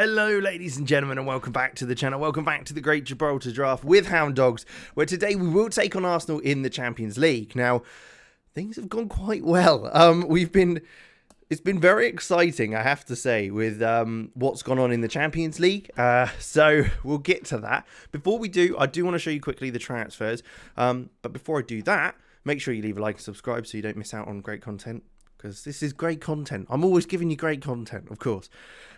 Hello ladies and gentlemen, and welcome back to the channel. Welcome back to the Great Gibraltar Draft with Hound Dogs, where today we will take on Arsenal in the Champions League. Now, things have gone quite well. It's been very exciting, I have to say, with what's gone on in the Champions League. So we'll get to that. Before we do, I do want to show you quickly the transfers. But before I do that, make sure you leave a like and subscribe so you don't miss out on great content, because this is great content. I'm always giving you great content, of course.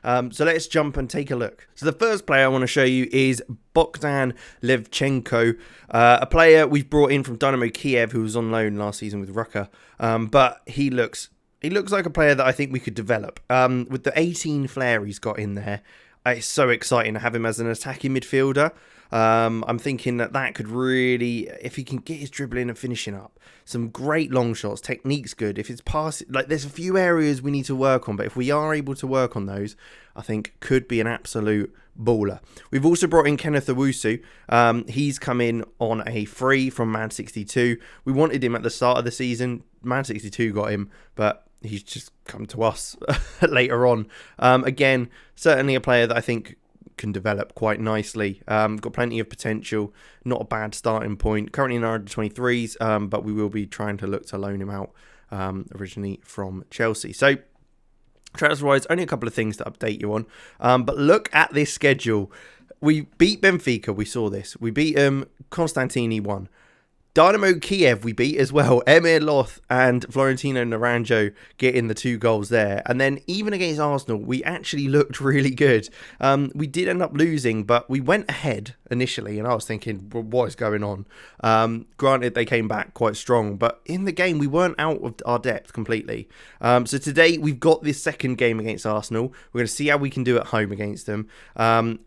So let's jump and take a look. So the first player I want to show you is Bogdan Levchenko, a player we've brought in from Dynamo Kiev, who was on loan last season with Rucker. But he looks like a player that I think we could develop. With the 18 flair he's got in there, it's so exciting to have him as an attacking midfielder. I'm thinking that could really, if he can get his dribbling and finishing up, some great long shots, technique's good. If it's passing, like there's a few areas we need to work on, but if we are able to work on those, I think could be an absolute baller. We've also brought in Kenneth Owusu. He's come in on a free from Man 62. We wanted him at the start of the season. Man 62 got him, but he's just come to us later on. Again, certainly a player that I think can develop quite nicely. Got plenty of potential. Not a bad starting point. Currently in our under-23s, but we will be trying to look to loan him out originally from Chelsea. So, transfer-wise, only a couple of things to update you on. But look at this schedule. We beat Benfica. We saw this. We beat Constantini won. Dynamo Kiev we beat as well. Emir Loth and Florentino Naranjo getting the 2 goals there. And then even against Arsenal, we actually looked really good. We did end up losing, but we went ahead initially. And I was thinking, well, what is going on? Granted, they came back quite strong. But in the game, we weren't out of our depth completely. So today, we've got this second game against Arsenal. We're going to see how we can do at home against them. And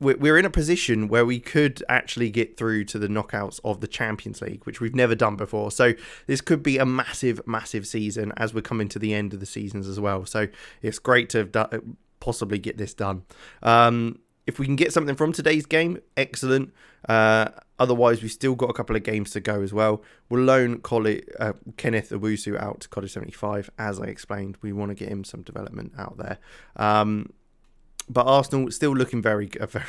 we're in a position where we could actually get through to the knockouts of the Champions League, which we've never done before. So this could be a massive, massive season as we're coming to the end of the seasons as well. So it's great to have possibly get this done. If we can get something from today's game, excellent. Otherwise, we've still got a couple of games to go as well. We'll loan Kenneth Owusu out to College 75. As I explained, we want to get him some development out there. But Arsenal still looking a very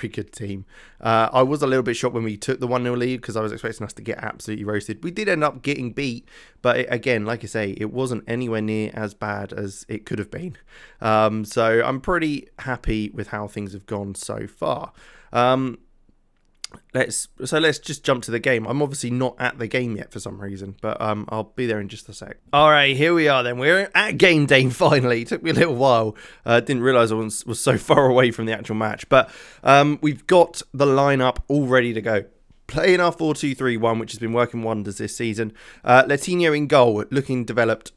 good team. I was a little bit shocked when we took the 1-0 lead because I was expecting us to get absolutely roasted. We did end up getting beat, but again, like I say, it wasn't anywhere near as bad as it could have been. So I'm pretty happy with how things have gone so far. Let's just jump to the game. I'm obviously not at the game yet for some reason, but I'll be there in just a sec. All right, here we are then. We're at game day finally. It took me a little while. Didn't realise I was so far away from the actual match, but we've got the lineup all ready to go. Playing our 4-2-3-1, which has been working wonders this season. Latinho in goal, looking developed,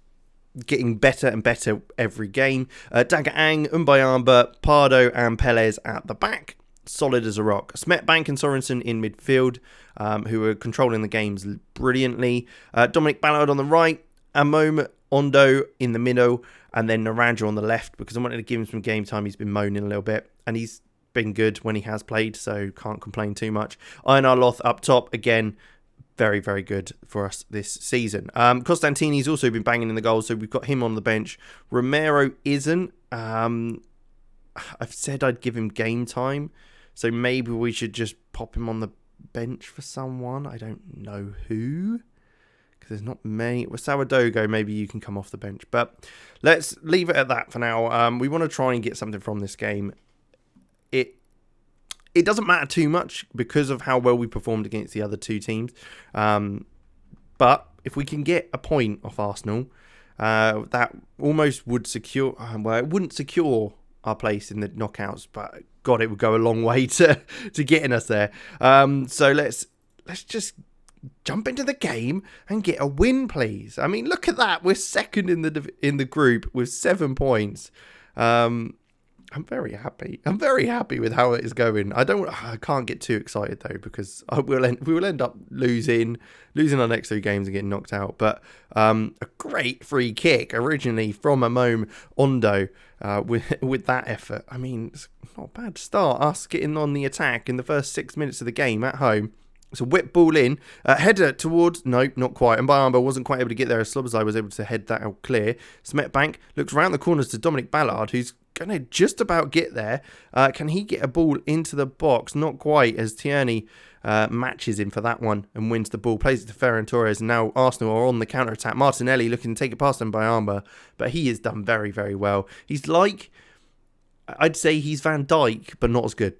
getting better and better every game. Dagaang, Mbayamba, Pardo and Pelez at the back. Solid as a rock. Smetbank and Sorensen in midfield, who are controlling the games brilliantly. Dominic Ballard on the right, Amom Ondo in the middle, and then Naranjo on the left, because I wanted to give him some game time. He's been moaning a little bit, and he's been good when he has played, so can't complain too much. Einar Loth up top, again, very, very good for us this season. Costantini's also been banging in the goals, so we've got him on the bench. Romero isn't. I've said I'd give him game time, so maybe we should just pop him on the bench for someone. I don't know who, because there's not many. With Sourdough, maybe you can come off the bench. But let's leave it at that for now. We want to try and get something from this game. It doesn't matter too much because of how well we performed against the other two teams. But if we can get a point off Arsenal, that almost would secure... well, it wouldn't secure our place in the knockouts, but God, it would go a long way to getting us there. So let's just jump into the game and get a win, please. I mean, look at that. We're second in the group with 7 points. I'm very happy. I'm very happy with how it is going. I can't get too excited though, because we will end up losing our next 2 games and getting knocked out. But a great free kick originally from Amom Ondo with that effort. I mean, it's not a bad start. Us getting on the attack in the first 6 minutes of the game at home. So whip ball in, header towards, no, not quite. And Mbayamba wasn't quite able to get there as Slobozai was able to head that out clear. Smetbank looks around the corners to Dominic Ballard, who's going to just about get there. Can he get a ball into the box? Not quite, as Tierney matches him for that one and wins the ball. Plays it to Ferran Torres. And now Arsenal are on the counter-attack. Martinelli looking to take it past them by Armour. But he has done very, very well. He's like... I'd say he's Van Dijk, but not as good.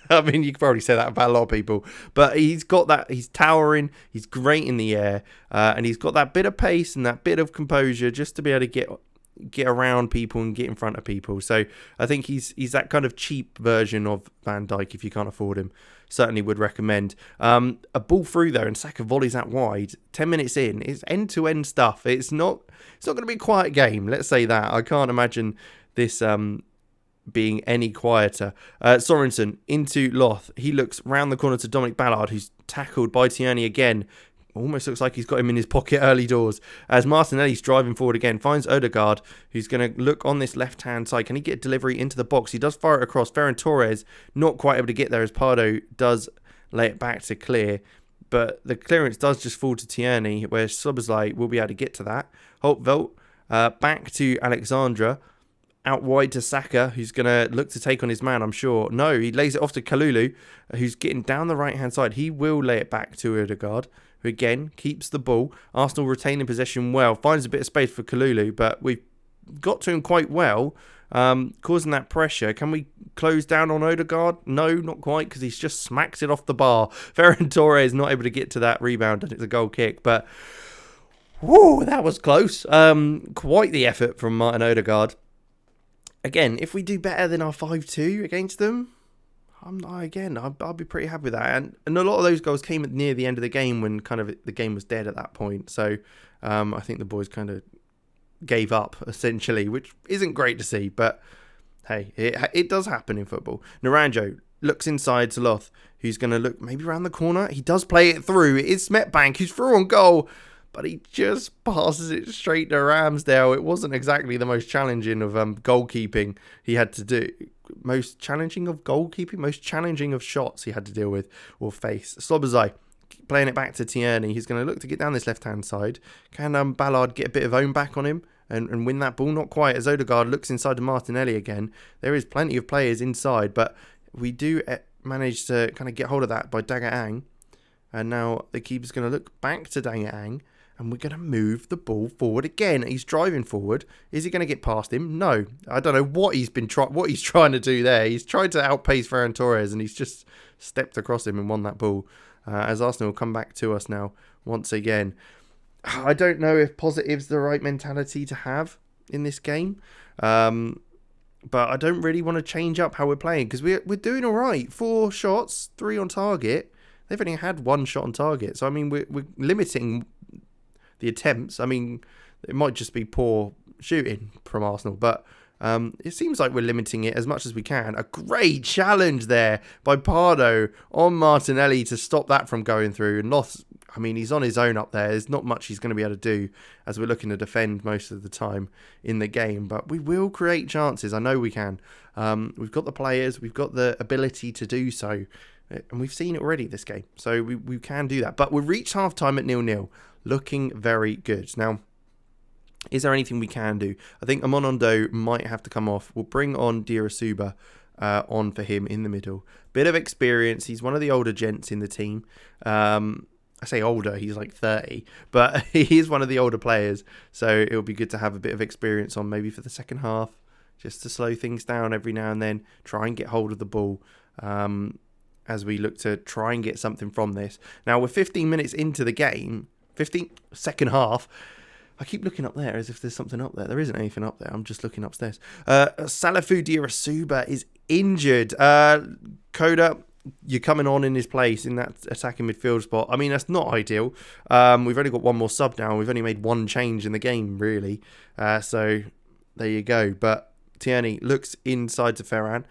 I mean, you could probably say that about a lot of people. But he's got that. He's towering. He's great in the air. And he's got that bit of pace and that bit of composure just to be able to get around people and get in front of people. So I think he's that kind of cheap version of Van Dijk if you can't afford him. Certainly would recommend. A ball through there and Saka volleys out wide. 10 minutes in. It's end-to-end stuff. It's not going to be a quiet game. Let's say that. I can't imagine this... being any quieter. Sorensen into Loth. He looks round the corner to Dominic Ballard, who's tackled by Tierney again. Almost looks like he's got him in his pocket early doors. As Martinelli's driving forward again, finds Odegaard, who's going to look on this left-hand side. Can he get a delivery into the box? He does fire it across. Ferran Torres not quite able to get there as Pardo does lay it back to clear. But the clearance does just fall to Tierney, where Szoboszlai will be able to get to that. Holtveld back to Alexandra. Out wide to Saka, who's going to look to take on his man, I'm sure. No, he lays it off to Kalulu, who's getting down the right-hand side. He will lay it back to Odegaard, who again keeps the ball. Arsenal retaining possession well. Finds a bit of space for Kalulu, but we've got to him quite well, causing that pressure. Can we close down on Odegaard? No, not quite, because he's just smacked it off the bar. Ferran Torres not able to get to that rebound, and it's a goal kick, but... whoo, that was close. Quite the effort from Martin Odegaard. Again, if we do better than our 5-2 against them, I'll be pretty happy with that. And a lot of those goals came near the end of the game when kind of the game was dead at that point. So I think the boys kind of gave up, essentially, which isn't great to see. But hey, it does happen in football. Naranjo looks inside to Loth, who's going to look maybe around the corner. He does play it through. It is Smetbank who's through on goal. But he just passes it straight to Ramsdale. It wasn't exactly the most challenging of goalkeeping he had to do. Most challenging of goalkeeping? Most challenging of shots he had to deal with or face. Szoboszlai playing it back to Tierney. He's going to look to get down this left-hand side. Can Ballard get a bit of own back on him and win that ball? Not quite, as Odegaard looks inside to Martinelli again. There is plenty of players inside, but we do manage to kind of get hold of that by Dagger Ang. And now the keeper's going to look back to Dagger Ang. And we're going to move the ball forward again. He's driving forward. Is he going to get past him? No. I don't know what he's trying to do there. He's tried to outpace Ferran Torres, and he's just stepped across him and won that ball. As Arsenal will come back to us now once again. I don't know if positive's the right mentality to have in this game. But I don't really want to change up how we're playing, because we're doing all right. 4 shots, 3 on target. They've only had 1 shot on target. So, I mean, we're limiting the attempts. I mean, it might just be poor shooting from Arsenal, but it seems like we're limiting it as much as we can. A great challenge there by Pardo on Martinelli to stop that from going through. And Loth, I mean, he's on his own up there. There's not much he's going to be able to do as we're looking to defend most of the time in the game, but we will create chances. I know we can. We've got the players, we've got the ability to do so, and we've seen it already this game, so we can do that. But we reached half-time at 0-0. Looking very good. Now, is there anything we can do? I think Amonondo might have to come off. We'll bring on Dirasuba on for him in the middle. Bit of experience. He's one of the older gents in the team. I say older, he's like 30. But he is one of the older players. So it'll be good to have a bit of experience on maybe for the second half. Just to slow things down every now and then. Try and get hold of the ball. As we look to try and get something from this. Now, we're 15 minutes into the game. 15th, second half. I keep looking up there as if there's something up there. There isn't anything up there. I'm just looking upstairs. Salafu Dirasuba is injured. Koda, you're coming on in his place in that attacking midfield spot. I mean, that's not ideal. We've only got 1 more sub now. We've only made 1 change in the game, really. So there you go. But Tierney looks inside to Ferran.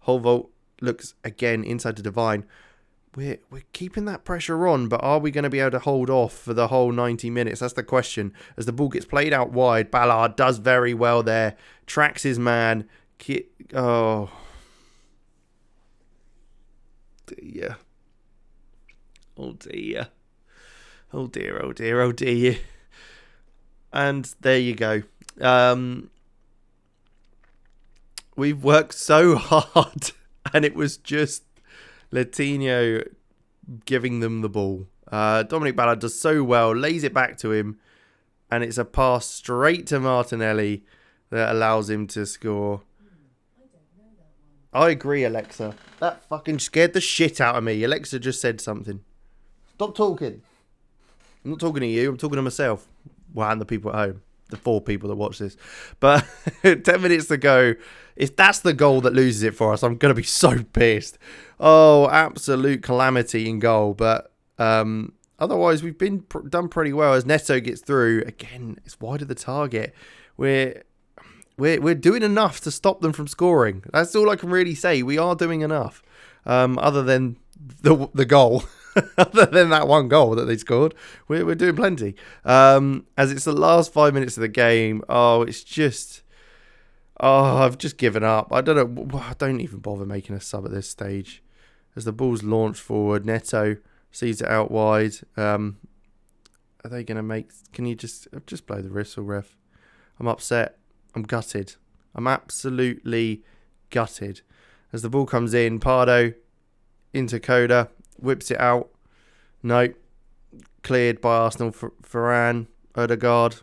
Holvolt looks again inside to Divine. We're keeping that pressure on, but are we going to be able to hold off for the whole 90 minutes? That's the question. As the ball gets played out wide, Ballard does very well there. Tracks his man. Oh. Dear. Oh, dear. Oh, dear, oh, dear, oh, dear. And there you go. We've worked so hard, and it was just Latino giving them the ball. Dominic Ballard does so well, lays it back to him, and it's a pass straight to Martinelli that allows him to score. I agree, Alexa. That fucking scared the shit out of me. Alexa just said something. Stop talking. I'm not talking to you. I'm talking to myself. Well, and the people at home. The 4 people that watch this. But 10 minutes to go. If that's the goal that loses it for us, I'm going to be so pissed. Oh, absolute calamity in goal. But otherwise, we've been done pretty well. As Neto gets through, again, it's wide of the target. We're doing enough to stop them from scoring. That's all I can really say. We are doing enough. Other than the goal. Other than that one goal that they scored, we're doing plenty. As it's the last 5 minutes of the game, it's just... I've just given up. I don't know. I don't even bother making a sub at this stage. As the ball's launched forward, Neto sees it out wide. Are they going to make... Can you just blow the whistle, ref? I'm upset. I'm gutted. I'm absolutely gutted. As the ball comes in, Pardo into Coda, whips it out. No. Cleared by Arsenal for Varane, Odegaard.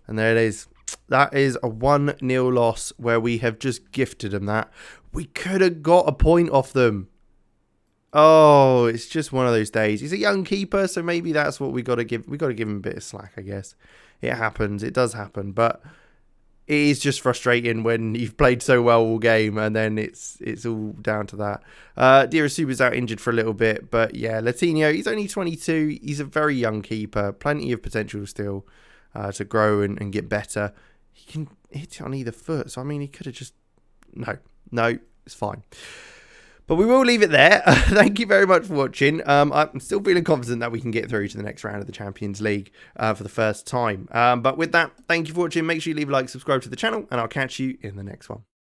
And there it is. That is a 1-0 loss where we have just gifted them that. We could have got a point off them. Oh, it's just one of those days. He's a young keeper, so maybe that's what we got to give. We got to give him a bit of slack, I guess. It happens. It does happen, but it is just frustrating when you've played so well all game and then it's all down to that. Dirasuba's out injured for a little bit, but yeah, Latino, he's only 22. He's a very young keeper. Plenty of potential still to grow and get better. He can hit it on either foot, so I mean, he could have just... No, it's fine. But we will leave it there. Thank you very much for watching. I'm still feeling confident that we can get through to the next round of the Champions League for the first time. But with that, thank you for watching. Make sure you leave a like, subscribe to the channel, and I'll catch you in the next one.